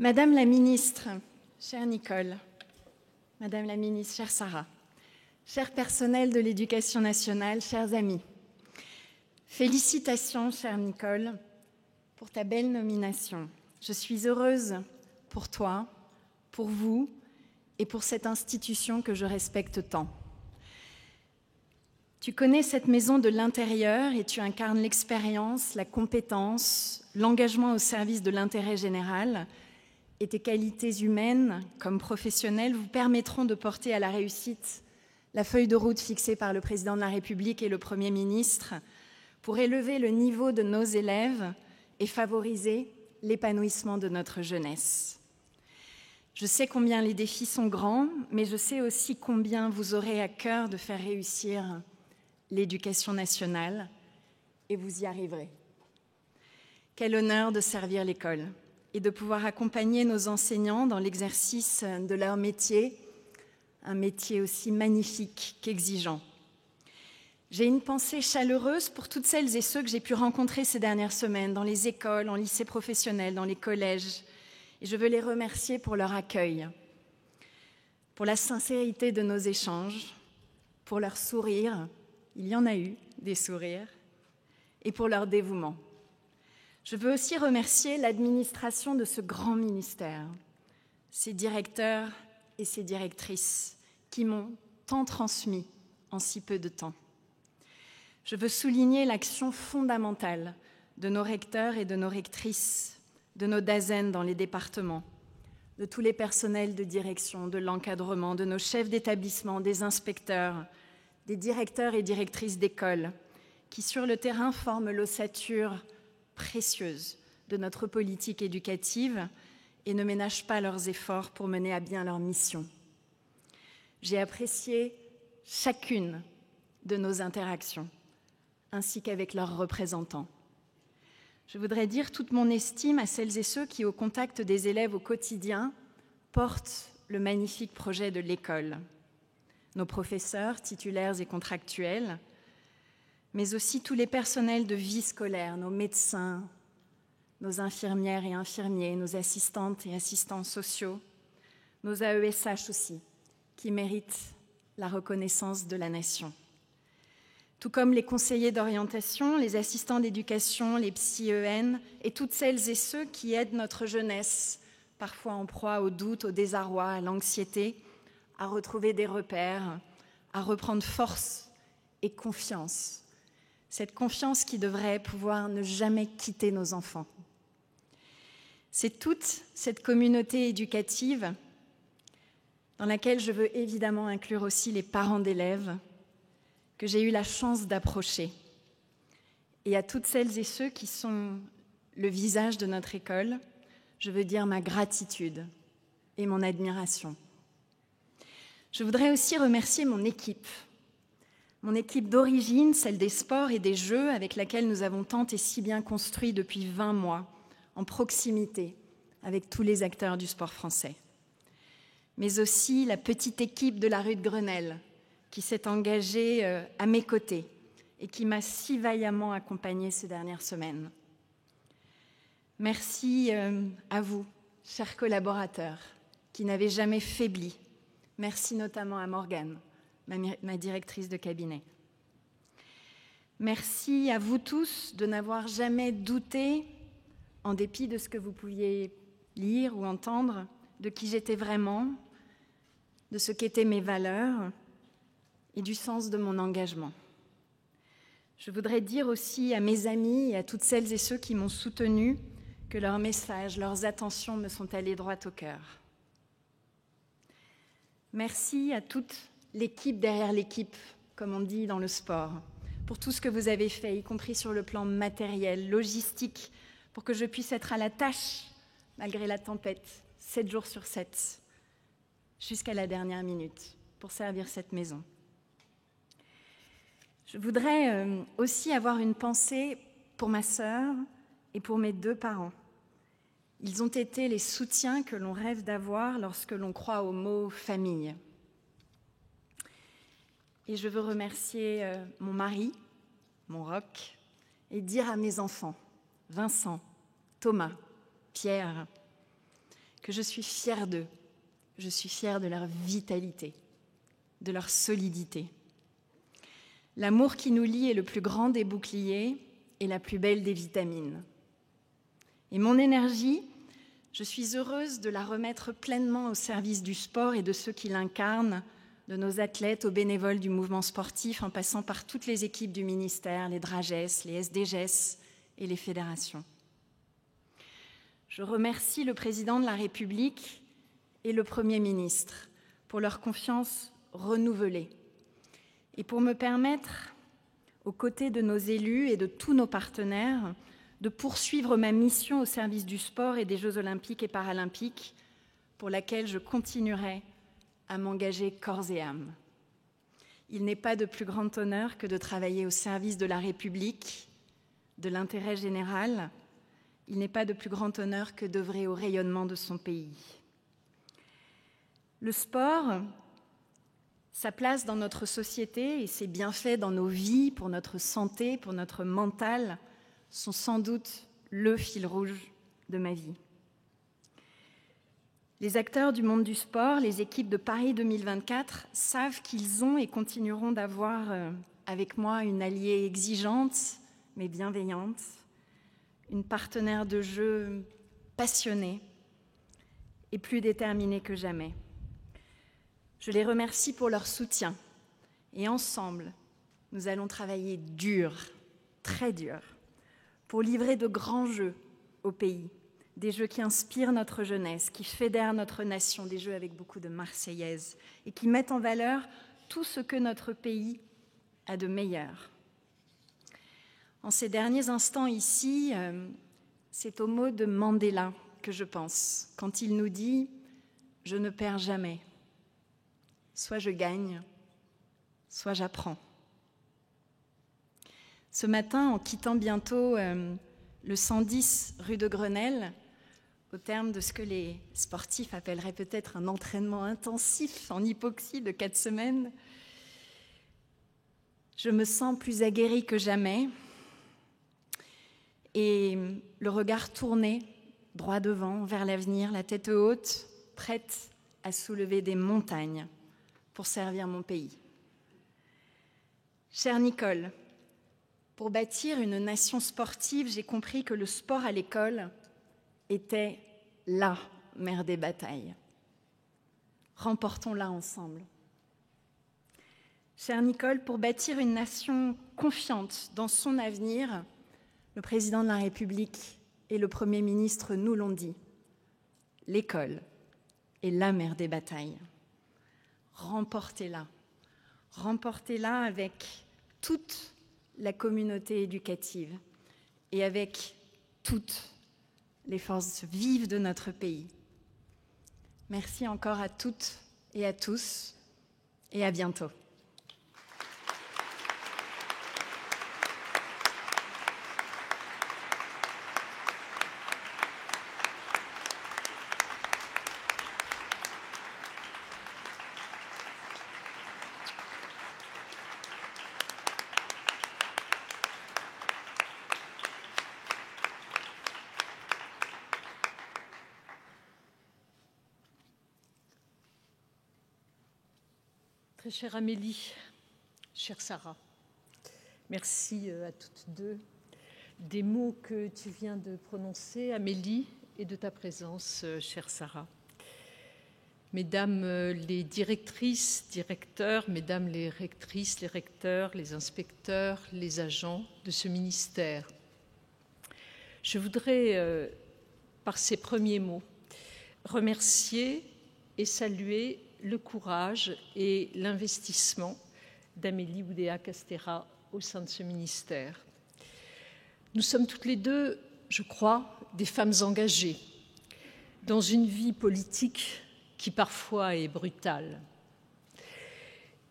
Madame la ministre, chère Nicole, Madame la ministre, chère Sarah, cher personnel de l'Éducation nationale, chers amis, félicitations, chère Nicole, pour ta belle nomination. Je suis heureuse pour toi, pour vous et pour cette institution que je respecte tant. Tu connais cette maison de l'intérieur et tu incarnes l'expérience, la compétence, l'engagement au service de l'intérêt général, et tes qualités humaines comme professionnelles vous permettront de porter à la réussite la feuille de route fixée par le Président de la République et le Premier ministre pour élever le niveau de nos élèves et favoriser l'épanouissement de notre jeunesse. Je sais combien les défis sont grands, mais je sais aussi combien vous aurez à cœur de faire réussir l'éducation nationale, et vous y arriverez. Quel honneur de servir l'école et de pouvoir accompagner nos enseignants dans l'exercice de leur métier, un métier aussi magnifique qu'exigeant. J'ai une pensée chaleureuse pour toutes celles et ceux que j'ai pu rencontrer ces dernières semaines dans les écoles, en lycées professionnels, dans les collèges, et je veux les remercier pour leur accueil, pour la sincérité de nos échanges, pour leur sourire, il y en a eu des sourires, et pour leur dévouement. Je veux aussi remercier l'administration de ce grand ministère, ses directeurs et ses directrices qui m'ont tant transmis en si peu de temps. Je veux souligner l'action fondamentale de nos recteurs et de nos rectrices, de nos DAZEN dans les départements, de tous les personnels de direction, de l'encadrement, de nos chefs d'établissement, des inspecteurs, des directeurs et directrices d'école, qui sur le terrain forment l'ossature précieuse de notre politique éducative et ne ménagent pas leurs efforts pour mener à bien leur mission. J'ai apprécié chacune de nos interactions, ainsi qu'avec leurs représentants. Je voudrais dire toute mon estime à celles et ceux qui, au contact des élèves au quotidien, portent le magnifique projet de l'école. Nos professeurs, titulaires et contractuels, mais aussi tous les personnels de vie scolaire, nos médecins, nos infirmières et infirmiers, nos assistantes et assistants sociaux, nos AESH aussi, qui méritent la reconnaissance de la nation. Tout comme les conseillers d'orientation, les assistants d'éducation, les psy-EN et toutes celles et ceux qui aident notre jeunesse, parfois en proie au doute, au désarroi, à l'anxiété, à retrouver des repères, à reprendre force et confiance. Cette confiance qui devrait pouvoir ne jamais quitter nos enfants. C'est toute cette communauté éducative dans laquelle je veux évidemment inclure aussi les parents d'élèves que j'ai eu la chance d'approcher. Et à toutes celles et ceux qui sont le visage de notre école, je veux dire ma gratitude et mon admiration. Je voudrais aussi remercier mon équipe d'origine, celle des sports et des jeux avec laquelle nous avons tant et si bien construit depuis 20 mois, en proximité avec tous les acteurs du sport français. Mais aussi la petite équipe de la rue de Grenelle qui s'est engagée à mes côtés et qui m'a si vaillamment accompagnée ces dernières semaines. Merci à vous, chers collaborateurs, qui n'avez jamais faibli. Merci notamment à Morgane, ma directrice de cabinet. Merci à vous tous de n'avoir jamais douté, en dépit de ce que vous pouviez lire ou entendre, de qui j'étais vraiment, de ce qu'étaient mes valeurs et du sens de mon engagement. Je voudrais dire aussi à mes amis et à toutes celles et ceux qui m'ont soutenue que leurs messages, leurs attentions me sont allés droit au cœur. Merci à toute l'équipe derrière l'équipe, comme on dit dans le sport, pour tout ce que vous avez fait, y compris sur le plan matériel, logistique, pour que je puisse être à la tâche, malgré la tempête, 7 jours sur 7, jusqu'à la dernière minute, pour servir cette maison. Je voudrais aussi avoir une pensée pour ma sœur et pour mes 2 parents. Ils ont été les soutiens que l'on rêve d'avoir lorsque l'on croit au mot « famille ». Et je veux remercier mon mari, mon roc, et dire à mes enfants, Vincent, Thomas, Pierre, que je suis fière d'eux. Je suis fière de leur vitalité, de leur solidité. L'amour qui nous lie est le plus grand des boucliers et la plus belle des vitamines. Et mon énergie, je suis heureuse de la remettre pleinement au service du sport et de ceux qui l'incarnent, de nos athlètes aux bénévoles du mouvement sportif, en passant par toutes les équipes du ministère, les DRAGES, les SDGES et les fédérations. Je remercie le président de la République et le Premier ministre pour leur confiance renouvelée et pour me permettre, aux côtés de nos élus et de tous nos partenaires, de poursuivre ma mission au service du sport et des Jeux olympiques et paralympiques, pour laquelle je continuerai à m'engager corps et âme. Il n'est pas de plus grand honneur que de travailler au service de la République, de l'intérêt général. Il n'est pas de plus grand honneur que d'œuvrer au rayonnement de son pays. Le sport, sa place dans notre société et ses bienfaits dans nos vies, pour notre santé, pour notre mental, sont sans doute le fil rouge de ma vie. Les acteurs du monde du sport, les équipes de Paris 2024, savent qu'ils ont et continueront d'avoir avec moi une alliée exigeante mais bienveillante, une partenaire de jeu passionnée et plus déterminée que jamais. Je les remercie pour leur soutien et ensemble, nous allons travailler dur, très dur, pour livrer de grands jeux au pays, des jeux qui inspirent notre jeunesse, qui fédèrent notre nation, des jeux avec beaucoup de Marseillaises et qui mettent en valeur tout ce que notre pays a de meilleur. En ces derniers instants ici, c'est au mot de Mandela que je pense, quand il nous dit « Je ne perds jamais ». Soit je gagne, soit j'apprends. Ce matin, en quittant bientôt le 110 rue de Grenelle, au terme de ce que les sportifs appelleraient peut-être un entraînement intensif en hypoxie de 4 semaines, je me sens plus aguerrie que jamais et le regard tourné droit devant, vers l'avenir, la tête haute, prête à soulever des montagnes pour servir mon pays. Chère Nicole, pour bâtir une nation sportive, j'ai compris que le sport à l'école était la mère des batailles. Remportons-la ensemble. Chère Nicole, pour bâtir une nation confiante dans son avenir, le président de la République et le Premier ministre nous l'ont dit. L'école est la mère des batailles. Remportez-la. Remportez-la avec toute la communauté éducative et avec toutes les forces vives de notre pays. Merci encore à toutes et à tous et à bientôt. Très chère Amélie, chère Sarah, merci à toutes deux des mots que tu viens de prononcer, Amélie, et de ta présence, chère Sarah. Mesdames les directrices, directeurs, mesdames les rectrices, les recteurs, les inspecteurs, les agents de ce ministère, je voudrais, par ces premiers mots, remercier et saluer le courage et l'investissement d'Amélie Oudéa-Castéra au sein de ce ministère. Nous sommes toutes les deux, je crois, des femmes engagées dans une vie politique qui parfois est brutale.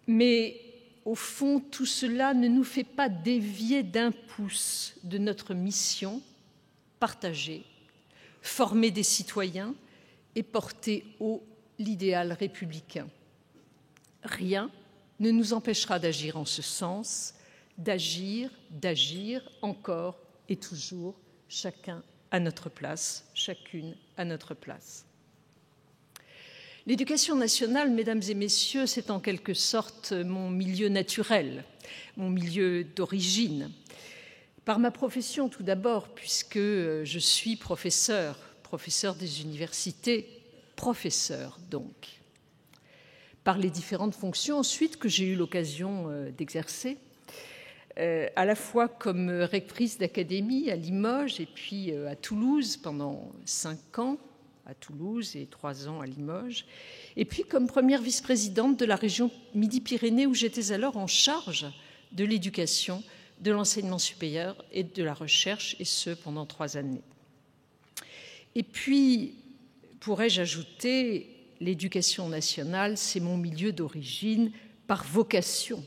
Mais au fond, tout cela ne nous fait pas dévier d'un pouce de notre mission partagée, former des citoyens et porter haut l'idéal républicain. Rien ne nous empêchera d'agir en ce sens, d'agir encore et toujours, chacun à notre place, chacune à notre place. L'éducation nationale, mesdames et messieurs, c'est en quelque sorte mon milieu naturel, mon milieu d'origine. Par ma profession tout d'abord, puisque je suis professeur des universités, professeur donc. Par les différentes fonctions ensuite que j'ai eu l'occasion d'exercer, à la fois comme rectrice d'académie à Limoges et puis à Toulouse pendant 5 ans, à Toulouse et 3 ans à Limoges, et puis comme première vice-présidente de la région Midi-Pyrénées où j'étais alors en charge de l'éducation, de l'enseignement supérieur et de la recherche, et ce pendant 3 années. Et puis, pourrais-je ajouter, l'éducation nationale, c'est mon milieu d'origine par vocation,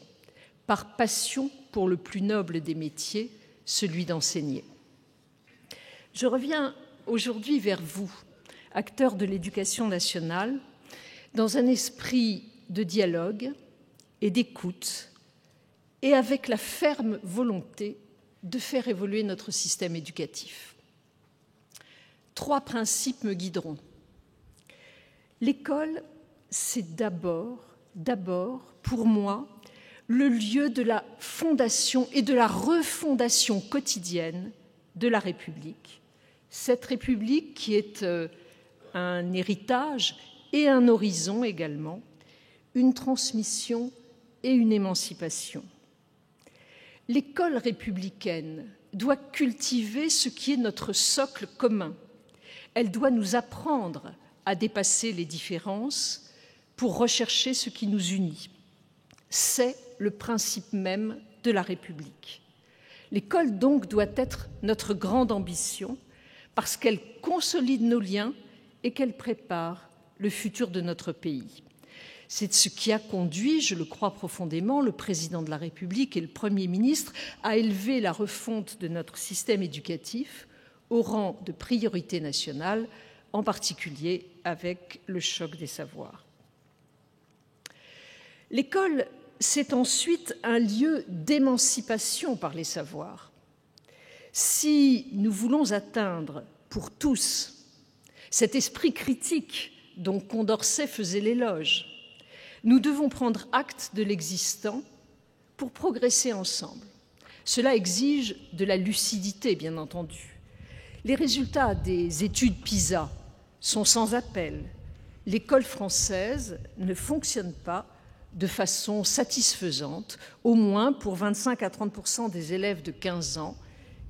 par passion pour le plus noble des métiers, celui d'enseigner. Je reviens aujourd'hui vers vous, acteurs de l'éducation nationale, dans un esprit de dialogue et d'écoute, et avec la ferme volonté de faire évoluer notre système éducatif. 3 principes me guideront. L'école, c'est d'abord, pour moi, le lieu de la fondation et de la refondation quotidienne de la République. Cette République qui est un héritage et un horizon également, une transmission et une émancipation. L'école républicaine doit cultiver ce qui est notre socle commun. Elle doit nous apprendre à dépasser les différences pour rechercher ce qui nous unit. C'est le principe même de la République. L'école, donc, doit être notre grande ambition parce qu'elle consolide nos liens et qu'elle prépare le futur de notre pays. C'est ce qui a conduit, je le crois profondément, le président de la République et le Premier ministre à élever la refonte de notre système éducatif au rang de priorité nationale, en particulier avec le choc des savoirs. L'école, c'est ensuite un lieu d'émancipation par les savoirs. Si nous voulons atteindre pour tous cet esprit critique dont Condorcet faisait l'éloge, nous devons prendre acte de l'existant pour progresser ensemble. Cela exige de la lucidité, bien entendu. Les résultats des études PISA sont sans appel. L'école française ne fonctionne pas de façon satisfaisante, au moins pour 25 à 30% des élèves de 15 ans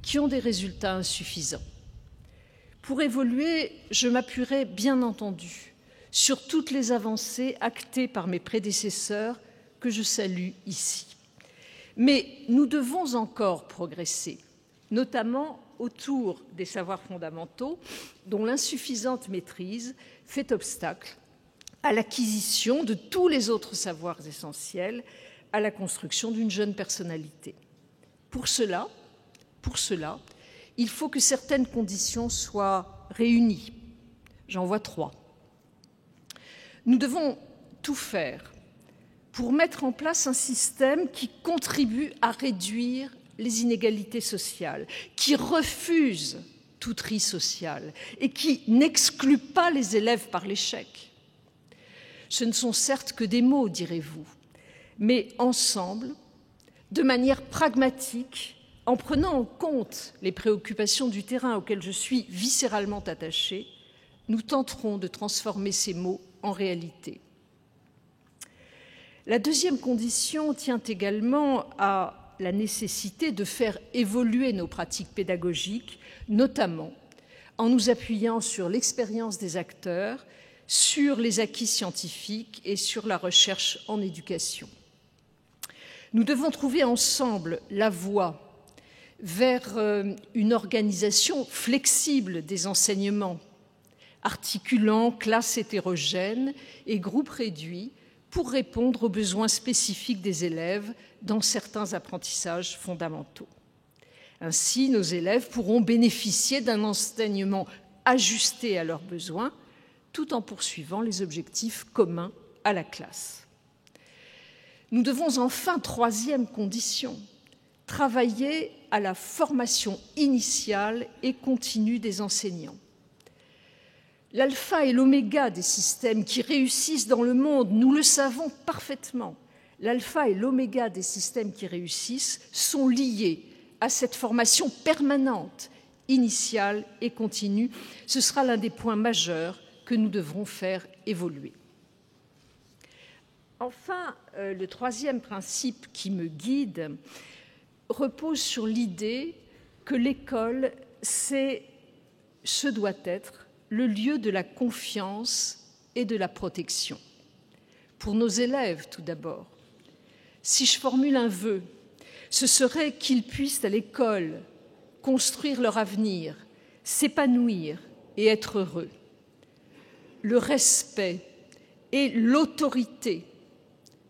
qui ont des résultats insuffisants. Pour évoluer, je m'appuierai bien entendu sur toutes les avancées actées par mes prédécesseurs que je salue ici. Mais nous devons encore progresser, notamment autour des savoirs fondamentaux dont l'insuffisante maîtrise fait obstacle à l'acquisition de tous les autres savoirs essentiels à la construction d'une jeune personnalité. Pour cela, il faut que certaines conditions soient réunies. J'en vois 3. Nous devons tout faire pour mettre en place un système qui contribue à réduire les inégalités sociales, qui refuse tout tri social et qui n'exclut pas les élèves par l'échec. Ce ne sont certes que des mots, direz-vous, mais ensemble, de manière pragmatique, en prenant en compte les préoccupations du terrain auxquelles je suis viscéralement attachée, nous tenterons de transformer ces mots en réalité. La deuxième condition tient également à la nécessité de faire évoluer nos pratiques pédagogiques, notamment en nous appuyant sur l'expérience des acteurs, sur les acquis scientifiques et sur la recherche en éducation. Nous devons trouver ensemble la voie vers une organisation flexible des enseignements, articulant classes hétérogènes et groupes réduits pour répondre aux besoins spécifiques des élèves dans certains apprentissages fondamentaux. Ainsi, nos élèves pourront bénéficier d'un enseignement ajusté à leurs besoins, tout en poursuivant les objectifs communs à la classe. Nous devons enfin, troisième condition, travailler à la formation initiale et continue des enseignants. L'alpha et l'oméga des systèmes qui réussissent dans le monde, nous le savons parfaitement, l'alpha et l'oméga des systèmes qui réussissent sont liés à cette formation permanente, initiale et continue. Ce sera l'un des points majeurs que nous devrons faire évoluer. Enfin, le troisième principe qui me guide repose sur l'idée que l'école, ce doit être le lieu de la confiance et de la protection. Pour nos élèves, tout d'abord. Si je formule un vœu, ce serait qu'ils puissent à l'école construire leur avenir, s'épanouir et être heureux. Le respect et l'autorité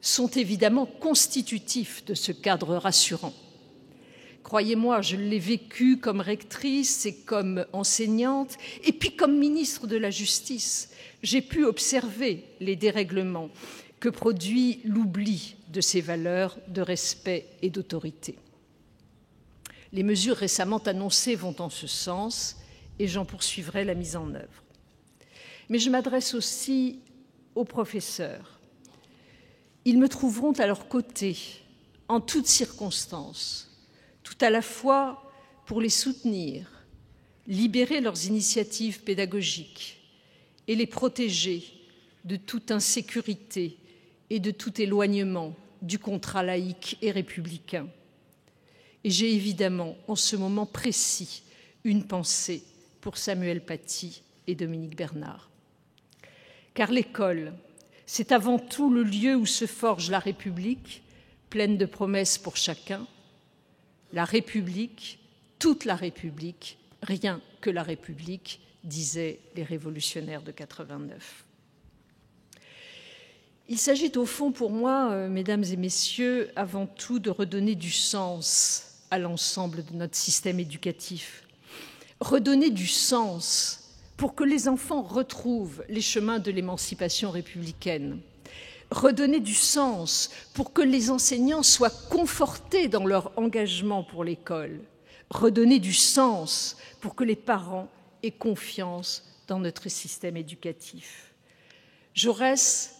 sont évidemment constitutifs de ce cadre rassurant. Croyez-moi, je l'ai vécu comme rectrice et comme enseignante, et puis comme ministre de la Justice. J'ai pu observer les dérèglements que produit l'oubli de ces valeurs de respect et d'autorité. Les mesures récemment annoncées vont en ce sens, et j'en poursuivrai la mise en œuvre. Mais je m'adresse aussi aux professeurs. Ils me trouveront à leur côté, en toutes circonstances, tout à la fois pour les soutenir, libérer leurs initiatives pédagogiques et les protéger de toute insécurité et de tout éloignement du contrat laïque et républicain. Et j'ai évidemment, en ce moment précis, une pensée pour Samuel Paty et Dominique Bernard. Car l'école, c'est avant tout le lieu où se forge la République, pleine de promesses pour chacun. La République, toute la République, rien que la République, disaient les révolutionnaires de 89. Il s'agit au fond pour moi, mesdames et messieurs, avant tout de redonner du sens à l'ensemble de notre système éducatif. Redonner du sens pour que les enfants retrouvent les chemins de l'émancipation républicaine. Redonner du sens pour que les enseignants soient confortés dans leur engagement pour l'école. Redonner du sens pour que les parents aient confiance dans notre système éducatif. Jaurès,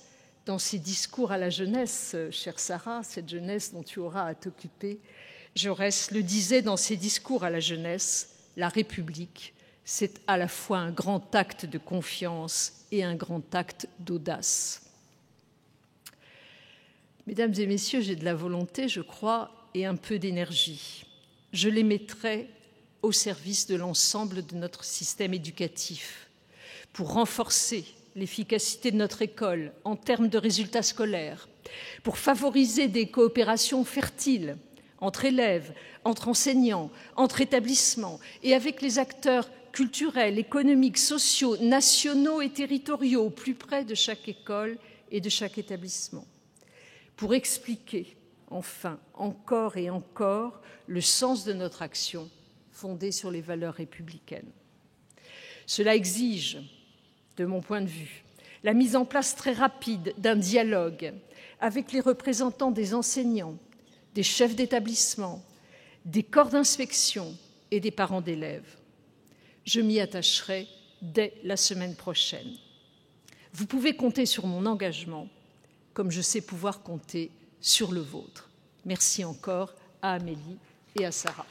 dans ses discours à la jeunesse, chère Sarah, cette jeunesse dont tu auras à t'occuper, Jaurès le disait dans ses discours à la jeunesse, la République, c'est à la fois un grand acte de confiance et un grand acte d'audace. Mesdames et messieurs, j'ai de la volonté, je crois, et un peu d'énergie. Je les mettrai au service de l'ensemble de notre système éducatif pour renforcer l'efficacité de notre école en termes de résultats scolaires, pour favoriser des coopérations fertiles entre élèves, entre enseignants, entre établissements et avec les acteurs culturels, économiques, sociaux, nationaux et territoriaux au plus près de chaque école et de chaque établissement. Pour expliquer, enfin, encore et encore, le sens de notre action fondée sur les valeurs républicaines. Cela exige, de mon point de vue, la mise en place très rapide d'un dialogue avec les représentants des enseignants, des chefs d'établissement, des corps d'inspection et des parents d'élèves. Je m'y attacherai dès la semaine prochaine. Vous pouvez compter sur mon engagement, comme je sais pouvoir compter sur le vôtre. Merci encore à Amélie et à Sarah.